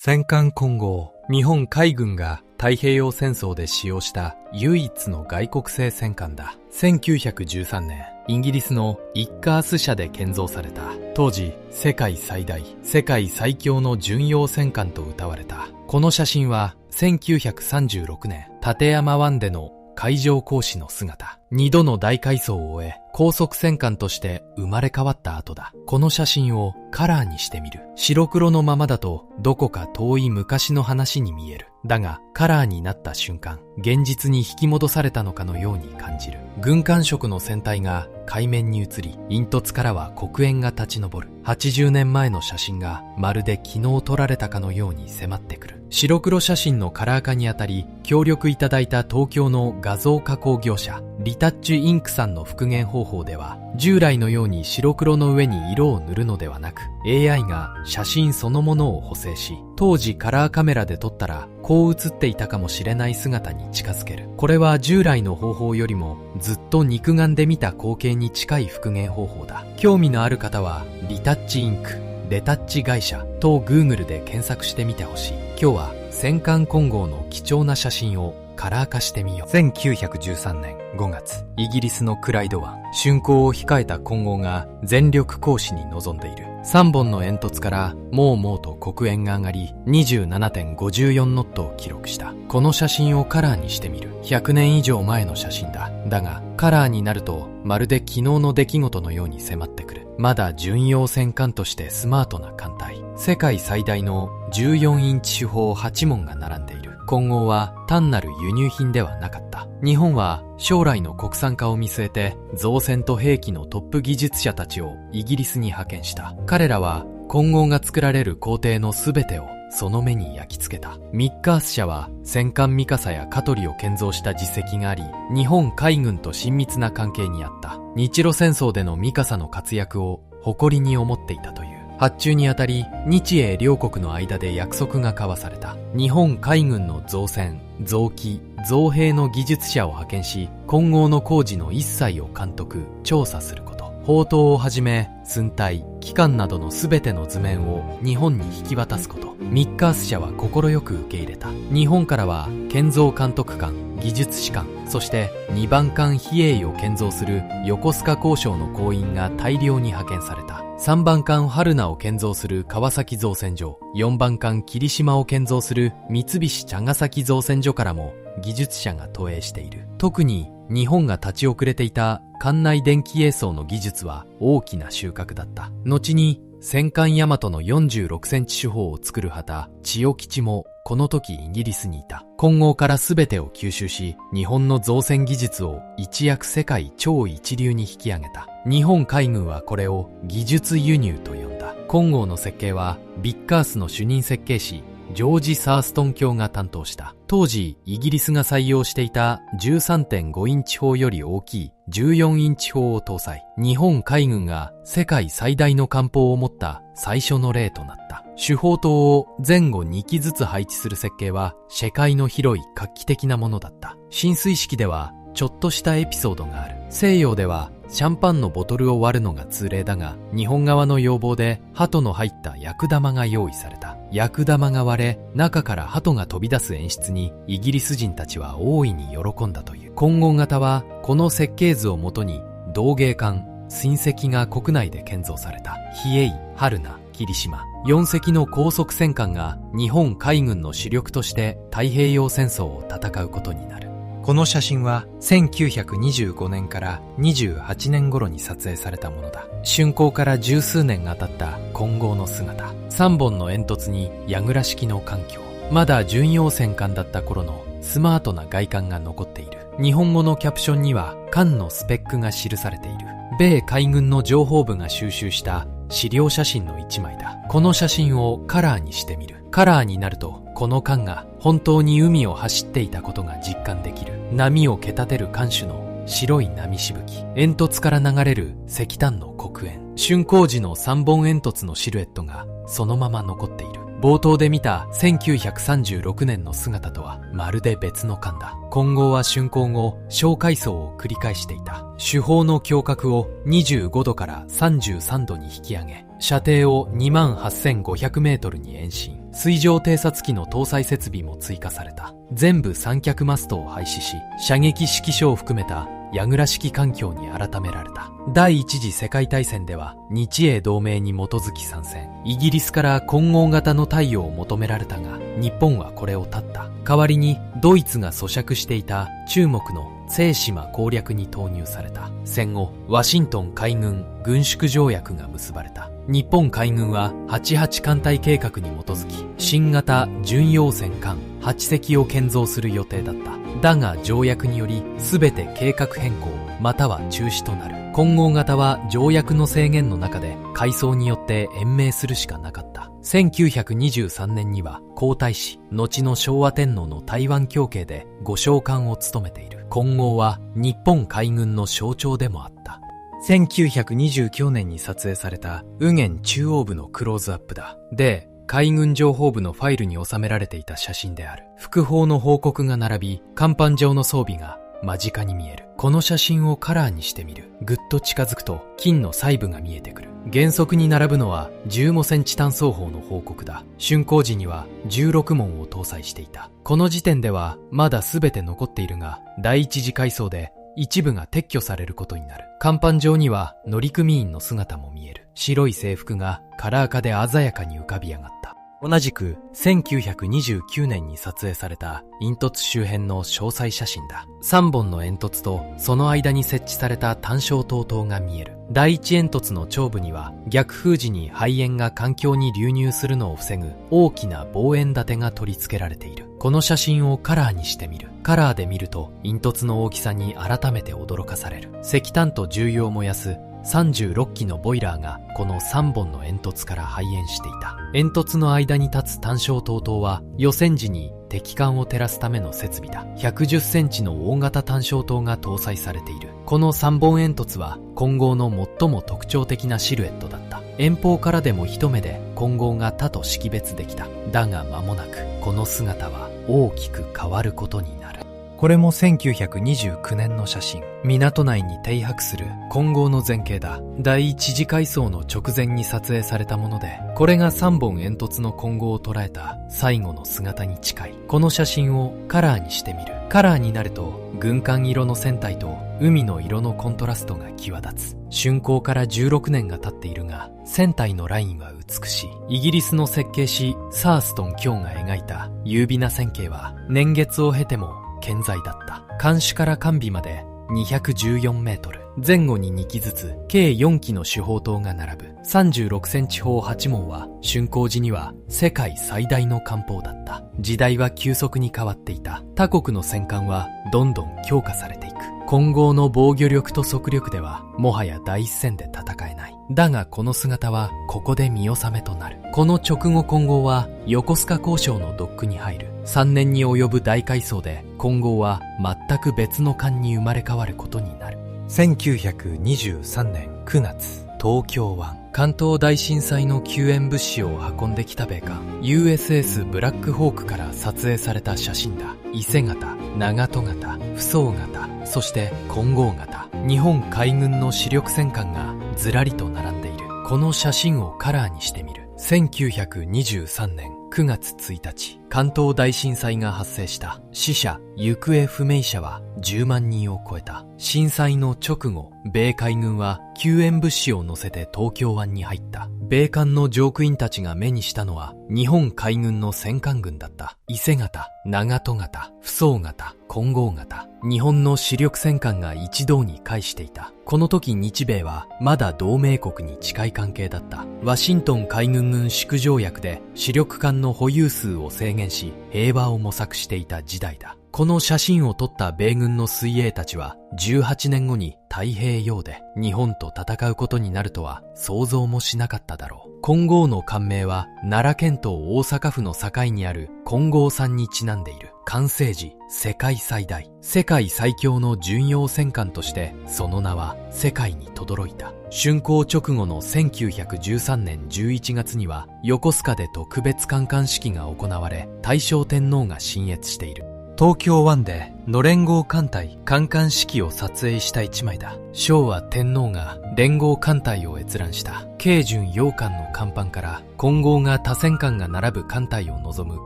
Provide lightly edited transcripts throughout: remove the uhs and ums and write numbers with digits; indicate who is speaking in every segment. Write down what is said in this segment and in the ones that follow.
Speaker 1: 戦艦金剛、日本海軍が太平洋戦争で使用した唯一の外国製戦艦だ。1913年、イギリスのイッカース社で建造された。当時、世界最大、世界最強の巡洋戦艦と謳われた。この写真は、1936年、立山湾での海上工事の姿。2度の大改装を終え、高速戦艦として生まれ変わった後だ。この写真をカラーにしてみる。白黒のままだとどこか遠い昔の話に見える。だが、カラーになった瞬間、現実に引き戻されたのかのように感じる。軍艦色の船体が海面に映り、煙突からは黒煙が立ち上る。80年前の写真がまるで昨日撮られたかのように迫ってくる。白黒写真のカラー化にあたり、協力いただいた東京の画像加工業者、リタッチインクさんの復元方法では、従来のように白黒の上に色を塗るのではなく、AI が写真そのものを補正し、当時カラーカメラで撮ったら、こう映っていたかもしれない姿に近づける。これは従来の方法よりもずっと肉眼で見た光景に近い復元方法だ。興味のある方は、リタッチインク、レタッチ会社と Google で検索してみてほしい。今日は戦艦金剛の貴重な写真をカラー化してみよう。1913年5月、イギリスのクライド湾、竣工を控えた金剛が全力行使に臨んでいる。3本の煙突からもうもうと黒煙が上がり、27.54 ノットを記録した。この写真をカラーにしてみる。100年以上前の写真だ。だが、カラーになるとまるで昨日の出来事のように迫ってくる。まだ巡洋戦艦としてスマートな艦隊。世界最大の14インチ主砲8門が並んでいる。金剛は単なる輸入品ではなかった。日本は将来の国産化を見据えて、造船と兵器のトップ技術者たちをイギリスに派遣した。彼らは金剛が作られる工程のすべてをその目に焼き付けた。ミッカース社は戦艦ミカサや香取を建造した実績があり、日本海軍と親密な関係にあった。日露戦争でのミカサの活躍を誇りに思っていたという。発注にあたり、日英両国の間で約束が交わされた。日本海軍の造船、造機、造兵の技術者を派遣し、金剛の工事の一切を監督、調査すること。砲塔をはじめ、寸体、機関などのすべての図面を日本に引き渡すこと。ミッカース社は快く受け入れた。日本からは、建造監督官、技術士官、そして2番艦比叡を建造する横須賀工廠の工員が大量に派遣された。3番艦春名を建造する川崎造船所、4番艦霧島を建造する三菱茶ヶ崎造船所からも技術者が投影している。特に日本が立ち遅れていた艦内電気営装の技術は大きな収穫だった。後に戦艦大和の46センチ主砲を作る旗、千代吉もこの時イギリスにいた。金剛から全てを吸収し、日本の造船技術を一躍世界超一流に引き上げた。日本海軍はこれを技術輸入と呼んだ。金剛の設計はビッカースの主任設計士、ジョージ・サーストン卿が担当した。当時、イギリスが採用していた 13.5 インチ砲より大きい14インチ砲を搭載。日本海軍が世界最大の艦砲を持った最初の例となった。主砲塔を前後2機ずつ配置する設計は世界の広い画期的なものだった。進水式ではちょっとしたエピソードがある。西洋ではシャンパンのボトルを割るのが通例だが、日本側の要望で鳩の入った薬玉が用意された。薬玉が割れ、中から鳩が飛び出す演出にイギリス人たちは大いに喜んだという。金剛型はこの設計図をもとに道芸艦、新石が国内で建造された。比叡、春名、霧島、4隻の高速戦艦が日本海軍の主力として太平洋戦争を戦うことになる。この写真は1925年から28年頃に撮影されたものだ。竣工から十数年が経った金剛の姿。3本の煙突に櫓式の艦橋。まだ巡洋戦艦だった頃のスマートな外観が残っている。日本語のキャプションには艦のスペックが記されている。米海軍の情報部が収集した資料写真の1枚だ。この写真をカラーにしてみる。カラーになると、この艦が本当に海を走っていたことが実感できる。波を蹴立てる艦首の白い波しぶき。煙突から流れる石炭の黒煙。竣工時の3本煙突のシルエットがそのまま残っている。冒頭で見た1936年の姿とはまるで別の艦だ。金剛は竣工後、小改装を繰り返していた。主砲の胸郭を25度から33度に引き上げ、射程を28,500メートルに延伸。水上偵察機の搭載設備も追加された。全部三脚マストを廃止し、射撃指揮所を含めた矢倉式環境に改められた。第一次世界大戦では日英同盟に基づき参戦。イギリスから混合型の貸与を求められたが、日本はこれを断った。代わりにドイツが租借していた中国の青島攻略に投入された。戦後、ワシントン海軍軍縮条約が結ばれた。日本海軍は88艦隊計画に基づき、新型巡洋戦艦8隻を建造する予定だった。だが条約により全て計画変更または中止となる。混合型は条約の制限の中で改装によって延命するしかなかった。1923年には皇太子、後の昭和天皇の台湾協定で御将官を務めている。混合は日本海軍の象徴でもあった。1929年に撮影された右舷中央部のクローズアップだ。で、海軍情報部のファイルに収められていた写真である。副砲の報告が並び、甲板上の装備が間近に見える。この写真をカラーにしてみる。ぐっと近づくと金の細部が見えてくる。原則に並ぶのは15センチ単装砲の報告だ。竣工時には16門を搭載していた。この時点ではまだ全て残っているが、第一次改装で一部が撤去されることになる。甲板上には乗組員の姿も見える。白い制服がカラー化で鮮やかに浮かび上がった。同じく1929年に撮影された煙突周辺の詳細写真だ。3本の煙突とその間に設置された単焦灯塔が見える。第一煙突の頂部には逆風時に灰煙が環境に流入するのを防ぐ大きな望遠立てが取り付けられている。この写真をカラーにしてみる。カラーで見ると煙突の大きさに改めて驚かされる。石炭と重油を燃やす36基のボイラーがこの3本の煙突から排煙していた。煙突の間に立つ単焦灯塔は予選時に敵艦を照らすための設備だ。110センチの大型単焦灯が搭載されている。この3本煙突は混合の最も特徴的なシルエットだった。遠方からでも一目で混合が他と識別できた。だが間もなくこの姿は大きく変わることになる。これも1929年の写真。港内に停泊する混合の前景だ。第一次改装の直前に撮影されたもので、これが3本煙突の混合を捉えた最後の姿に近い。この写真をカラーにしてみる。カラーになると軍艦色の船体と海の色のコントラストが際立つ。竣工から16年が経っているが、船体のラインは美しい。イギリスの設計士サーストン卿が描いた優美な線形は年月を経ても健在だった。艦首から艦尾まで214メートル。前後に2機ずつ計4機の主砲塔が並ぶ。36センチ砲8門は竣工時には世界最大の艦砲だった。時代は急速に変わっていた。他国の戦艦はどんどん強化されていく。混合の防御力と速力ではもはや第一線で戦えない。だがこの姿はここで見納めとなる。この直後混合は横須賀港礁のドックに入る。3年に及ぶ大改装で混合は全く別の艦に生まれ変わることになる。1923年9月、東京湾。関東大震災の救援物資を運んできた米艦 USS ブラックホークから撮影された写真だ。伊勢型、長門型、扶桑型、そして金剛型。日本海軍の主力戦艦がずらりと並んでいる。この写真をカラーにしてみる。1923年9月1日、関東大震災が発生した。死者、行方不明者は10万人を超えた。震災の直後、米海軍は救援物資を乗せて東京湾に入った。米艦の乗組員たちが目にしたのは日本海軍の戦艦群だった。伊勢型、長門型、扶桑型、金剛型。日本の主力戦艦が一堂に会していた。この時日米はまだ同盟国に近い関係だった。ワシントン海軍軍縮条約で主力艦の保有数を制限し、平和を模索していた時代だ。この写真を撮った米軍の水泳たちは18年後に太平洋で日本と戦うことになるとは想像もしなかっただろう。金剛の艦名は奈良県と大阪府の境にある金剛山にちなんでいる。完成時世界最大、世界最強の巡洋戦艦としてその名は世界に轟いた。竣工直後の1913年11月には横須賀で特別観艦式が行われ、大正天皇が親謁している。東京湾での連合艦隊観艦式を撮影した一枚だ。昭和天皇が連合艦隊を閲覧した慶順洋艦の甲板から金剛が多戦艦が並ぶ艦隊を望む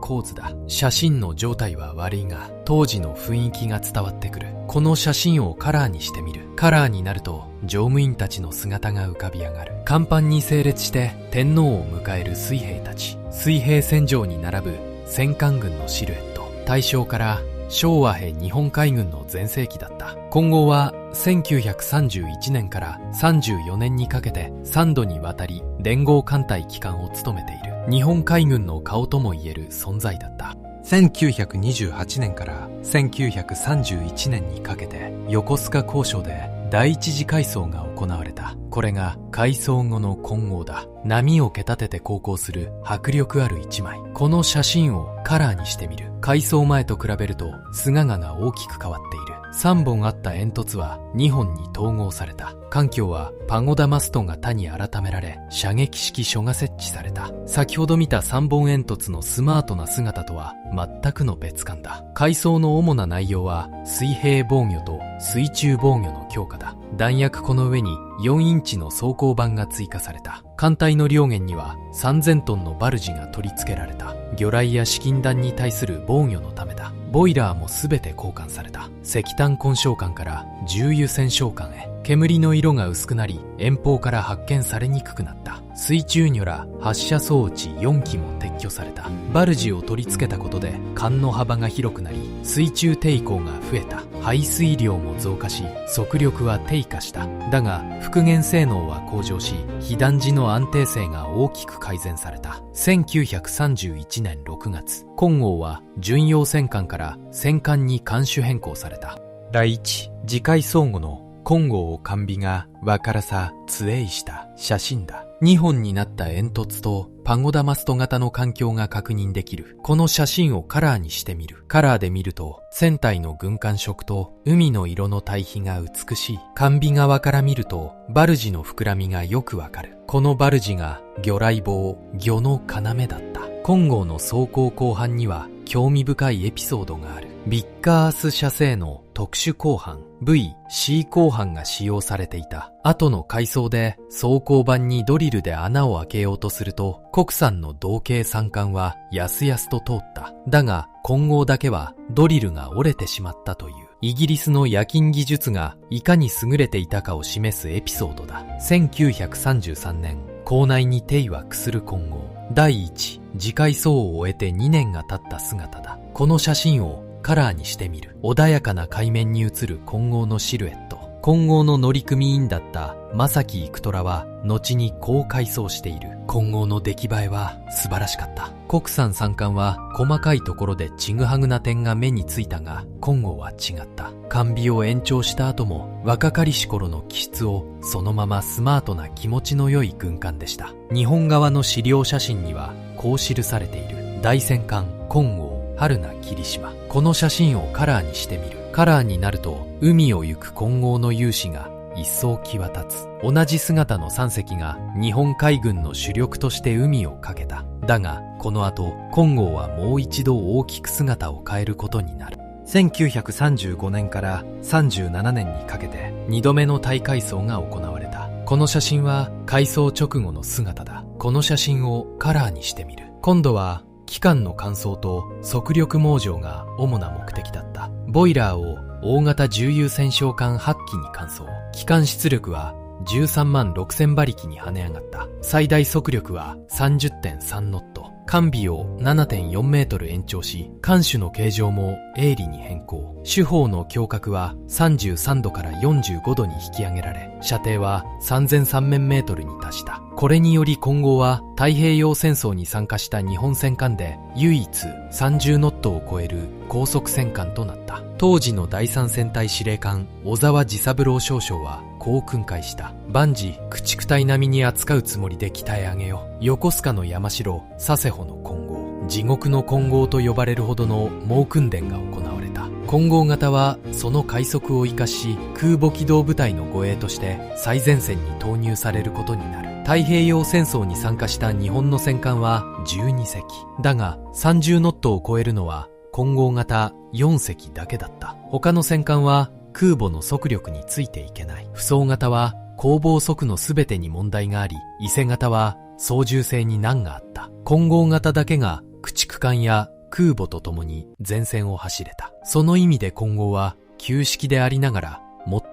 Speaker 1: 構図だ。写真の状態は悪いが当時の雰囲気が伝わってくる。この写真をカラーにしてみる。カラーになると乗務員たちの姿が浮かび上がる。甲板に整列して天皇を迎える水兵たち。水平線上に並ぶ戦艦軍のシルエット。大正から昭和兵日本海軍の全盛期だった。金剛は1931年から34年にかけて3度にわたり連合艦隊旗艦を務めている。日本海軍の顔ともいえる存在だった。1928年から1931年にかけて横須賀交渉で第一次改装が行われた。これが改装後の金剛だ。波を蹴立てて航行する迫力ある一枚。この写真をカラーにしてみる。改装前と比べると姿が大きく変わっている。3本あった煙突は2本に統合された。艦橋はパゴダマストが他に改められ、射撃式所が設置された。先ほど見た3本煙突のスマートな姿とは全くの別艦だ。改装の主な内容は水平防御と水中防御の強化だ。弾薬庫の上に4インチの装甲板が追加された。艦隊の両舷には3000トンのバルジが取り付けられた。魚雷や資金弾に対する防御のためだ。ボイラーもすべて交換された。石炭混焼管から重油洗浄管へ。煙の色が薄くなり、遠方から発見されにくくなった。水中ニョラ発射装置4機も撤去された。バルジを取り付けたことで艦の幅が広くなり、水中抵抗が増えた。排水量も増加し、速力は低下した。だが復元性能は向上し、被弾時の安定性が大きく改善された。1931年6月、金剛は巡洋戦艦から戦艦に艦種変更された。第一次改装後の金剛を艦尾がわからさツエイした写真だ。2本になった煙突とパゴダマスト型の艦橋が確認できる。この写真をカラーにしてみる。カラーで見ると船体の軍艦色と海の色の対比が美しい。艦尾側から見るとバルジの膨らみがよくわかる。このバルジが魚雷棒、魚の要だった。金剛の装甲後半には興味深いエピソードがある。ビッカース社製の特殊鋼板 V、C 鋼板が使用されていた。後の改装で装甲板にドリルで穴を開けようとすると、国産の同型三管はやすやすと通った。だが金剛だけはドリルが折れてしまったという。イギリスの冶金技術がいかに優れていたかを示すエピソードだ。1933年、港内に手曰くする金剛。第一次改装を終えて2年が経った姿だ。この写真をカラーにしてみる。穏やかな海面に映る金剛のシルエット。金剛の乗組員だった正木幾虎は後にこう改装している。金剛の出来栄えは素晴らしかった。国産三艦は細かいところでちぐはぐな点が目についたが、金剛は違った。艦尾を延長した後も若かりし頃の気質をそのままスマートな気持ちの良い軍艦でした。日本側の資料写真にはこう記されている。大戦艦金剛春名霧島。この写真をカラーにしてみる。カラーになると海を行く金剛の雄姿が一層際立つ。同じ姿の3隻が日本海軍の主力として海をかけた。だがこの後金剛はもう一度大きく姿を変えることになる。1935年から37年にかけて2度目の大改装が行われた。この写真は改装直後の姿だ。この写真をカラーにしてみる。今度は機関の乾燥と速力猛上が主な目的だった。ボイラーを大型重油洗浄管8機に換装。機関出力は13万6000馬力に跳ね上がった。最大速力は 30.3 ノット。艦尾を 7.4 メートル延長し、艦首の形状も鋭利に変更。主砲の胸角は33度から45度に引き上げられ、射程は3300メートルに達した。これにより金剛は太平洋戦争に参加した日本戦艦で唯一30ノットを超える高速戦艦となった。当時の第三戦隊司令官小沢治三郎少将はこう訓戒した。万事駆逐隊並みに扱うつもりで鍛え上げよ。横須賀の山城佐世保の金剛、地獄の金剛と呼ばれるほどの猛訓練が行われた。金剛型はその快速を生かし、空母機動部隊の護衛として最前線に投入されることになる。太平洋戦争に参加した日本の戦艦は12隻。だが30ノットを超えるのは混合型4隻だけだった。他の戦艦は空母の速力についていけない。不走型は攻防速のすべてに問題があり、伊勢型は操縦性に難があった。混合型だけが駆逐艦や空母と共に前線を走れた。その意味で混合は旧式でありながら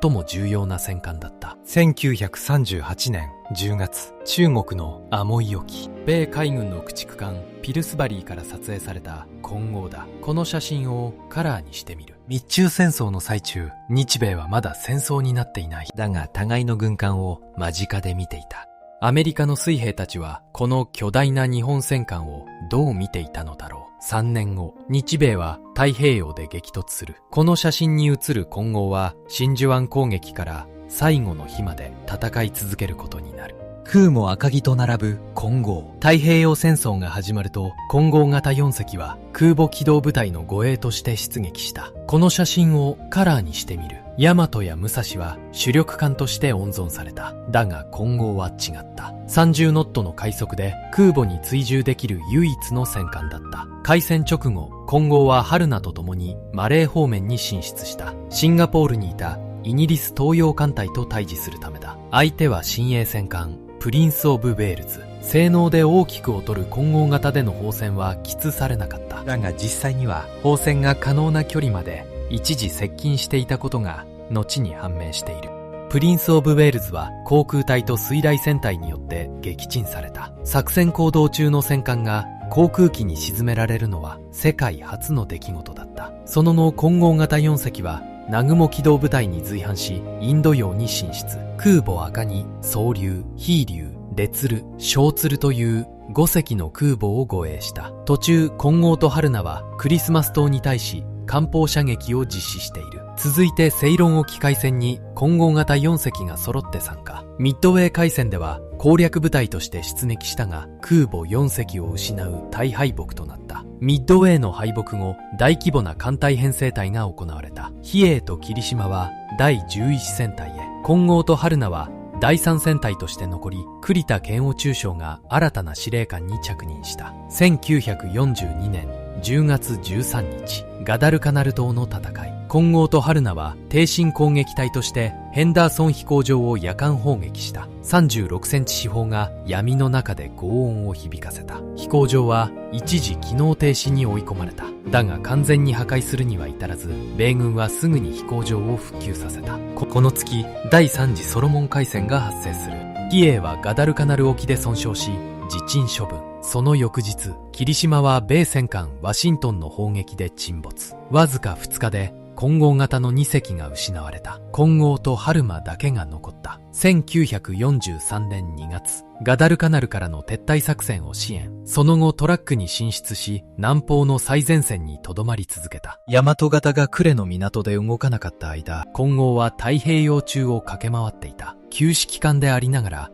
Speaker 1: 最も重要な戦艦だった。1938年10月、中国のアモイ沖、米海軍の駆逐艦ピルスバリーから撮影された混合だ。この写真をカラーにしてみる。日中戦争の最中、日米はまだ戦争になっていない。だが互いの軍艦を間近で見ていた。アメリカの水兵たちはこの巨大な日本戦艦をどう見ていたのだろう。3年後、日米は太平洋で激突する。この写真に写る混合は真珠湾攻撃から最後の日まで戦い続けることになる。空母赤城と並ぶ混合。太平洋戦争が始まると混合型4隻は空母機動部隊の護衛として出撃した。この写真をカラーにしてみる。大和や武蔵は主力艦として温存された。だが混合は違った。30ノットの快速で空母に追従できる唯一の戦艦だった。開戦直後、混合は春菜と共にマレー方面に進出した。シンガポールにいたイギリス東洋艦隊と対峙するためだ。相手は新鋭戦艦プリンス・オブ・ウェールズ。性能で大きく劣る混合型での砲戦は記されなかった。だが実際には砲戦が可能な距離まで一時接近していたことが後に判明している。プリンス・オブ・ウェールズは航空隊と水雷戦隊によって撃沈された。作戦行動中の戦艦が航空機に沈められるのは世界初の出来事だった。その後混合型4隻は南雲機動部隊に随伴しインド洋に進出。空母赤城、蒼龍、飛龍、烈ル、小鶴という5隻の空母を護衛した。途中混合と春菜はクリスマス島に対し艦砲射撃を実施している。続いてセイロン沖海戦に混合型4隻が揃って参加。ミッドウェー海戦では攻略部隊として出撃したが空母4隻を失う大敗北となった。ミッドウェーの敗北後、大規模な艦隊編成隊が行われた。比叡と霧島は第11戦隊へ、混合と春菜は第3戦隊として残り、栗田健夫中将が新たな司令官に着任した。1942年10月13日、ガダルカナル島の戦い。混合と春菜は挺身攻撃隊としてヘンダーソン飛行場を夜間砲撃した。36センチ四方が闇の中で轟音を響かせた。飛行場は一時機能停止に追い込まれた。だが完全に破壊するには至らず、米軍はすぐに飛行場を復旧させた。この月、第3次ソロモン海戦が発生する。比叡はガダルカナル沖で損傷し、自沈処分。その翌日、霧島は米戦艦ワシントンの砲撃で沈没。わずか2日で混合型の2隻が失われた。混合と春馬だけが残った。1943年2月、ガダルカナルからの撤退作戦を支援。その後トラックに進出し、南方の最前線に留まり続けた。大和型が呉の港で動かなかった間、混合は太平洋中を駆け回っていた。旧式艦でありながら、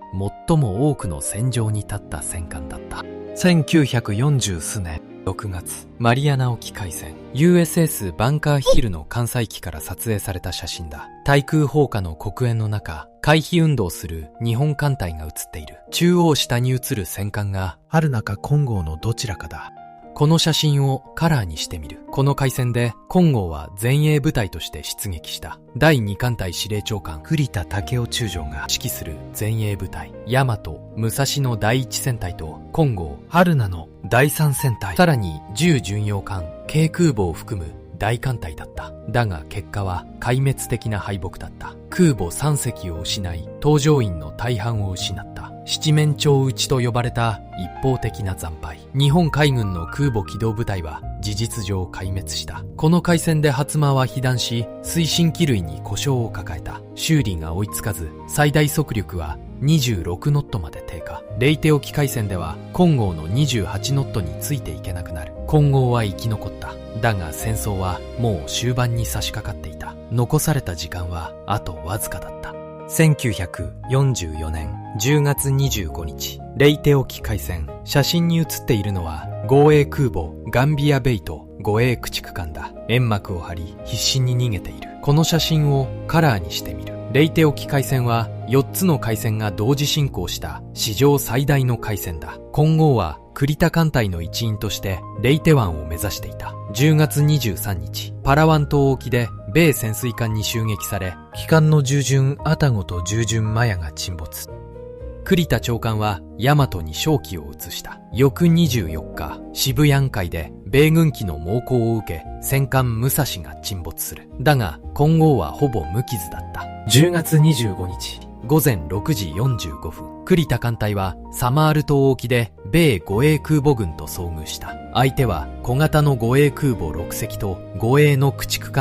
Speaker 1: 最も多くの戦場に立った戦艦だった。1940数年6月、マリアナ沖海戦。USS バンカーヒルの艦載機から撮影された写真だ。対空砲火の黒煙の中、回避運動する日本艦隊が写っている。中央下に写る戦艦が春菜か金剛のどちらかだ。この写真をカラーにしてみる。この海戦で金剛は前衛部隊として出撃した。第2艦隊司令長官栗田武夫中将が指揮する前衛部隊、大和、武蔵の第1戦隊と金剛、春菜の第3戦隊、さらに10巡洋艦、軽空母を含む大艦隊だった。だが結果は壊滅的な敗北だった。空母3隻を失い、搭乗員の大半を失った。七面鳥撃ちと呼ばれた一方的な惨敗。日本海軍の空母機動部隊は事実上壊滅した。この海戦で初間は被弾し、推進機類に故障を抱えた。修理が追いつかず、最大速力は26ノットまで低下。レイテ沖海戦では金剛の28ノットについていけなくなる。金剛は生き残った。だが戦争はもう終盤に差し掛かっていた。残された時間はあとわずかだった。1944年10月25日、レイテ沖海戦。写真に写っているのは護衛空母ガンビアベイと護衛駆逐艦だ。煙幕を張り必死に逃げている。この写真をカラーにしてみる。レイテ沖海戦は4つの海戦が同時進行した史上最大の海戦だ。金剛は栗田艦隊の一員としてレイテ湾を目指していた。10月23日、パラワン島沖で米潜水艦に襲撃され、旗艦の従順アタゴと従順マヤが沈没。栗田長官はヤマトに勝機を移した。翌24日、渋谷海で米軍機の猛攻を受け、戦艦武蔵が沈没する。だが、金剛はほぼ無傷だった。10月25日、午前6時45分、栗田艦隊はサマール島沖で米護衛空母軍と遭遇した。相手は小型の護衛空母6隻と護衛の駆逐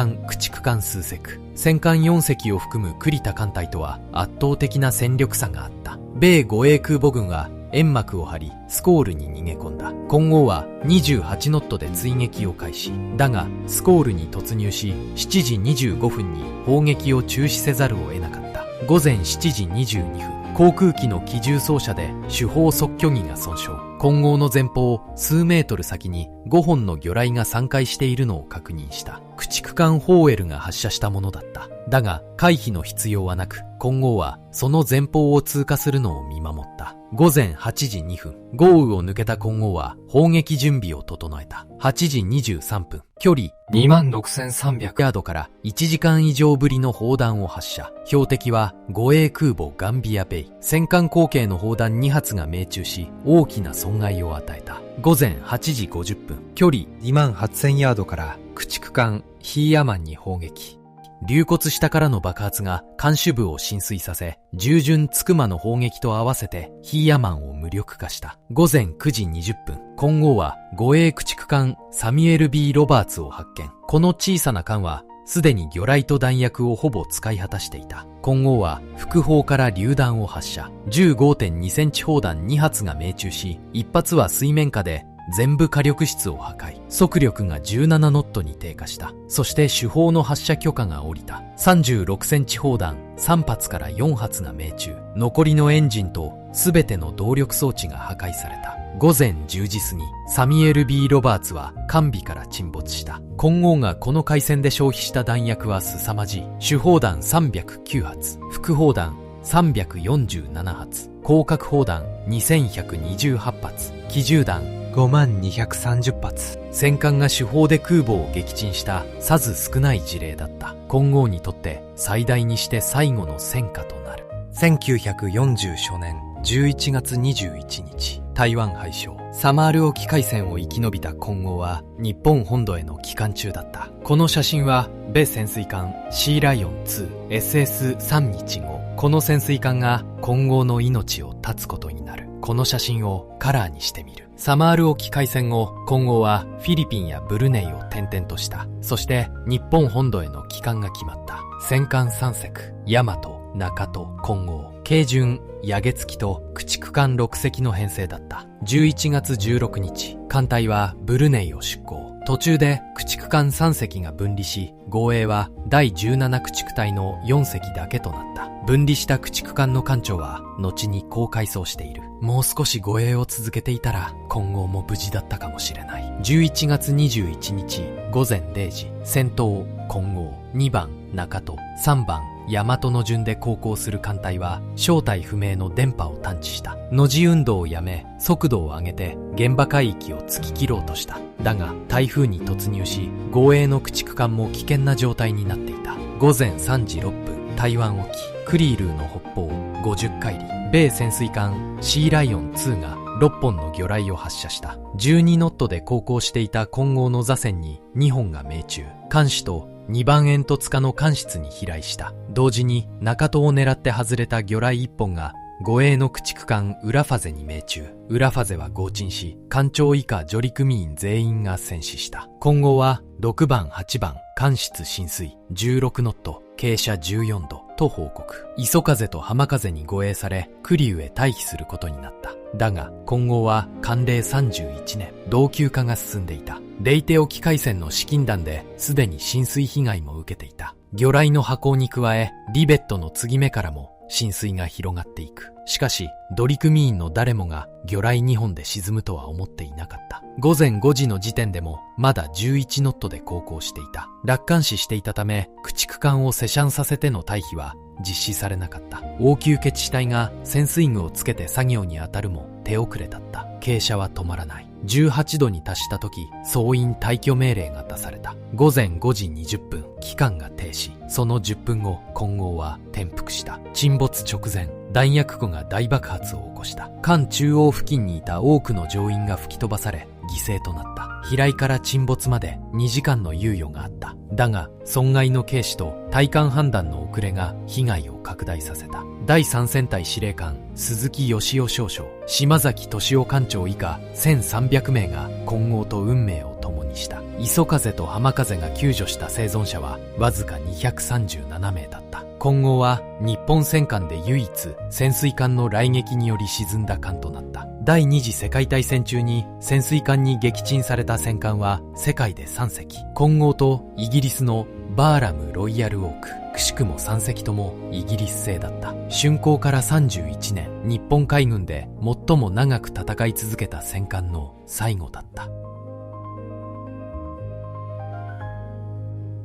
Speaker 1: 艦数隻。戦艦4隻を含む栗田艦隊とは圧倒的な戦力差があった。米護衛空母軍は煙幕を張りスコールに逃げ込んだ。金剛は28ノットで追撃を開始。だがスコールに突入し7時25分に砲撃を中止せざるを得なかった。午前7時22分、航空機の機銃掃射で主砲測距儀が損傷。金剛の前方数メートル先に5本の魚雷が散開しているのを確認した。駆逐艦ホーエルが発射したものだった。だが回避の必要はなく、金剛はその前方を通過するのを見守った。午前8時2分、豪雨を抜けた金剛は砲撃準備を整えた。8時23分、距離26,300ヤードから1時間以上ぶりの砲弾を発射。標的は護衛空母ガンビアベイ。戦艦後継の砲弾2発が命中し、大きな損害を与えた。午前8時50分、距離28,000ヤードから駆逐艦ヒーヤマンに砲撃。流骨下からの爆発が艦首部を浸水させ、従順つくまの砲撃と合わせてヒーヤマンを無力化した。午前9時20分、金剛は護衛駆逐艦サミュエル B ロバーツを発見。この小さな艦はすでに魚雷と弾薬をほぼ使い果たしていた。金剛は副砲から榴弾を発射。15.2 センチ砲弾2発が命中し、1発は水面下で全部火力室を破壊。速力が17ノットに低下した。そして主砲の発射許可が下りた。36センチ砲弾3発から4発が命中。残りのエンジンと全ての動力装置が破壊された。午前10時過ぎ、サミュエル B ロバーツは艦尾から沈没した。金剛がこの海戦で消費した弾薬は凄まじい。主砲弾309発、副砲弾347発、広角砲弾2128発、機銃弾5230発。戦艦が主砲で空母を撃沈したさず少ない事例だった。金剛にとって最大にして最後の戦果となる。1940初年11月21日、台湾海礁サマール沖海戦を生き延びた金剛は日本本土への帰還中だった。この写真は米潜水艦シーライオン 2SS315。この潜水艦が金剛の命を絶つことになる。この写真をカラーにしてみる。サマール沖海戦後、金剛はフィリピンやブルネイを転々とした。そして日本本土への帰還が決まった。戦艦3隻、大和、中戸、金剛、慶順、八重月と駆逐艦6隻の編成だった。11月16日、艦隊はブルネイを出港。途中で駆逐艦3隻が分離し、護衛は第17駆逐隊の4隻だけとなった。分離した駆逐艦の艦長は後にこう回想している。もう少し護衛を続けていたら金剛も無事だったかもしれない。11月21日午前0時、先頭金剛、2番中戸、3番大和の順で航行する艦隊は正体不明の電波を探知した。の字運動をやめ速度を上げて現場海域を突き切ろうとした。だが台風に突入し、護衛の駆逐艦も危険な状態になっていた。午前3時6分、台湾沖クリールーの北方50海里、米潜水艦シーライオン2が6本の魚雷を発射した。12ノットで航行していた金剛の座船に2本が命中。艦首と2番煙突下の艦室に飛来した。同時に中戸を狙って外れた魚雷1本が護衛の駆逐艦ウラファゼに命中。ウラファゼは轟沈し、艦長以下乗組員全員が戦死した。金剛は6番8番艦室浸水16ノット傾斜14度と報告。磯風と浜風に護衛され栗生へ退避することになった。だが金剛は寛齢31年、老朽化が進んでいた。レイテ沖海戦の資金弾ですでに浸水被害も受けていた。魚雷の破壊に加えリベットの継ぎ目からも浸水が広がっていく。しかし乗組員の誰もが魚雷2本で沈むとは思っていなかった。午前5時の時点でもまだ11ノットで航行していた。楽観視していたため駆逐艦をセシャンさせての退避は実施されなかった。応急決死隊が潜水具をつけて作業に当たるも手遅れだった。傾斜は止まらない。18度に達した時、総員退去命令が出された。午前5時20分、機関が停止。その10分後、金剛は転覆した。沈没直前、弾薬庫が大爆発を起こした。艦中央付近にいた多くの乗員が吹き飛ばされ、犠牲となった。飛来から沈没まで2時間の猶予があった。だが、損害の軽視と対艦判断の遅れが被害を拡大させた。第3戦隊司令官、鈴木義夫少将、島崎俊夫艦長以下1300名が金剛と運命を共にした。磯風と浜風が救助した生存者はわずか237名だった。金剛は日本戦艦で唯一潜水艦の雷撃により沈んだ艦となった。第二次世界大戦中に潜水艦に撃沈された戦艦は世界で3隻。金剛とイギリスのバーラム・ロイヤル・オーク、くしくも3隻ともイギリス製だった。竣工から31年、日本海軍で最も長く戦い続けた戦艦の最後だった。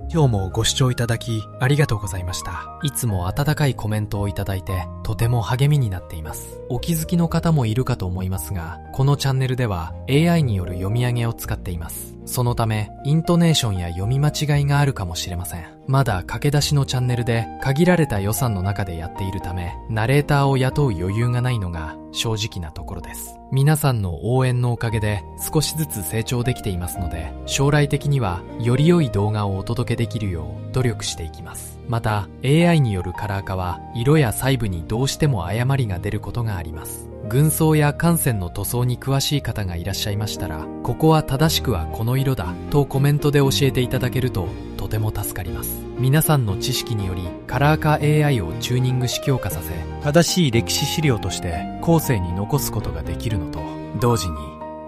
Speaker 1: 今日もご視聴いただきありがとうございました。いつも温かいコメントをいただいてとても励みになっています。お気づきの方もいるかと思いますが、このチャンネルでは AI による読み上げを使っています。そのためイントネーションや読み間違いがあるかもしれません。まだ駆け出しのチャンネルで限られた予算の中でやっているため、ナレーターを雇う余裕がないのが正直なところです。皆さんの応援のおかげで少しずつ成長できていますので、将来的にはより良い動画をお届けできるよう努力していきます。また AI によるカラー化は色や細部にどうしても誤りが出ることがあります。軍装や艦船の塗装に詳しい方がいらっしゃいましたら、ここは正しくはこの色だとコメントで教えていただけるととても助かります。皆さんの知識によりカラー化 AI をチューニングし強化させ、正しい歴史資料として後世に残すことができるのと同時に、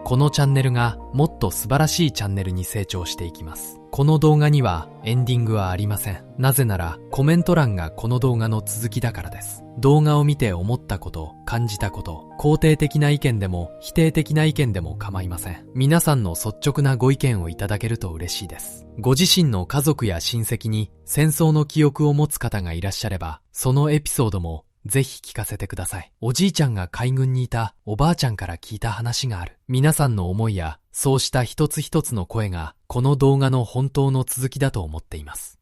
Speaker 1: このチャンネルがもっと素晴らしいチャンネルに成長していきます。この動画にはエンディングはありません。なぜならコメント欄がこの動画の続きだからです。動画を見て思ったこと、感じたこと、肯定的な意見でも否定的な意見でも構いません。皆さんの率直なご意見をいただけると嬉しいです。ご自身の家族や親戚に戦争の記憶を持つ方がいらっしゃれば、そのエピソードもぜひ聞かせてください。おじいちゃんが海軍にいたおばあちゃんから聞いた話がある。皆さんの思いやそうした一つ一つの声がこの動画の本当の続きだと思っています。